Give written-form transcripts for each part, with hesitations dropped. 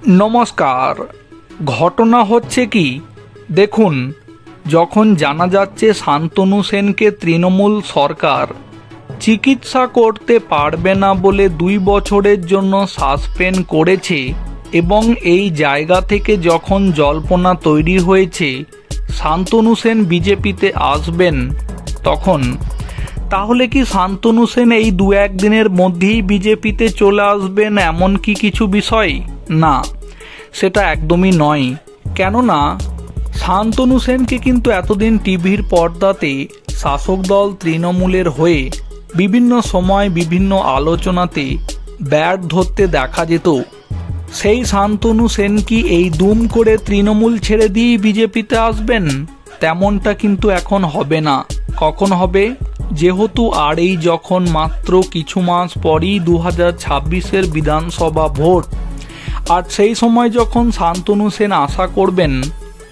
নমস্কার। ঘটনা হচ্ছে কি দেখুন, যখন জানা যাচ্ছে শান্তনু সেনকে তৃণমূল সরকার চিকিৎসা করতে পারবে না বলে 2 বছরের জন্য সাসপেন্ড করেছে এবং এই জায়গা থেকে যখন জল্পনা তৈরি হয়েছে শান্তনু সেন বিজেপিতে আসবেন, তখন তাহলে কি শান্তনু সেন এই 2-1 দিনের মধ্যেই বিজেপিতে চলে আসবেন এমন কি কিছু বিষয়? না, সেটা একদমই নয়। কেননা শান্তনু সেনকে কিন্তু এতদিন টিভির পর্দাতে শাসক দল তৃণমূলের হয়ে বিভিন্ন সময় বিভিন্ন আলোচনাতে ব্যাট ধরতে দেখা যেত। সেই শান্তনু সেন কি এই দুম করে তৃণমূল ছেড়ে দিয়েই বিজেপিতে আসবেন? তেমনটা কিন্তু এখন হবে না। কখন হবে? যেহেতু আর এই যখন মাত্র কিছু মাস পরই 2026-এর বিধানসভা ভোট, আর সেই সময় যখন শান্তনু সেন আশা করবেন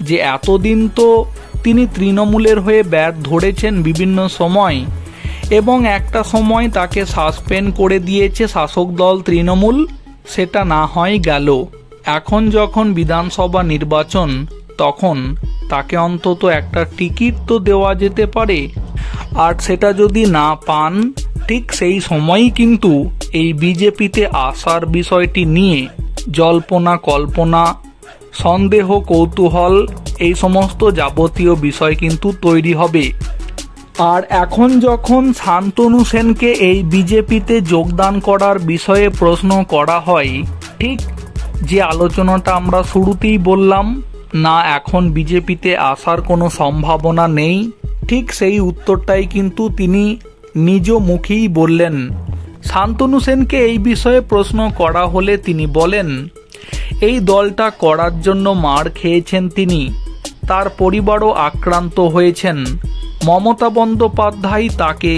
যে এতদিন তো তিনি তৃণমূলের হয়ে ব্যাট ধরেছেন বিভিন্ন সময় এবং একটা সময় তাকে সাসপেন্ড করে দিয়েছে শাসক দল তৃণমূল, সেটা না হয় গেল। এখন যখন বিধানসভা নির্বাচন, তখন তাকে অন্তত একটা টিকিট তো দেওয়া যেতে পারে। আর সেটা যদি না পান, ঠিক সেই সময়ই কিন্তু এই বিজেপিতে আসার বিষয়টি নিয়ে জল্পনা কল্পনা, সন্দেহ, কৌতূহল, এই সমস্ত যাবতীয় বিষয় কিন্তু তৈরি হবে। আর এখন যখন শান্তনু সেনকে এই বিজেপিতে যোগদান করার বিষয়ে প্রশ্ন করা হয়, ঠিক যে আলোচনাটা আমরা শুরুতেই বললাম না এখন বিজেপিতে আসার কোনো সম্ভাবনা নেই, ঠিক সেই উত্তরটাই কিন্তু তিনি নিজ মুখেই বললেন। শান্তনু সেনকে এই বিষয়ে প্রশ্ন করা হলে তিনি বলেন, এই দলটা করার জন্য মার খেয়েছেন তিনি, তার পরিবারও আক্রান্ত হয়েছেন। মমতা বন্দ্যোপাধ্যায় তাকে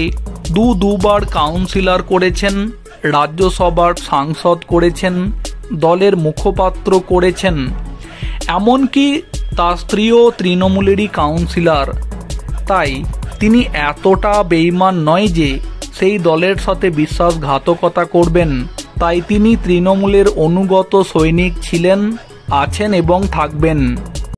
দুবার কাউন্সিলর করেছেন, রাজ্যসভার সাংসদ করেছেন, দলের মুখপাত্র করেছেন, এমনকি তার স্ত্রীও তৃণমূলেরই কাউন্সিলর। তাই তিনি এতটা বেঈমান নয় যে সেই দলের সাথে বিশ্বাসঘাতকতা করবেন। তাই তিনি তৃণমূলের অনুগত সৈনিক ছিলেন, আছেন এবং থাকবেন।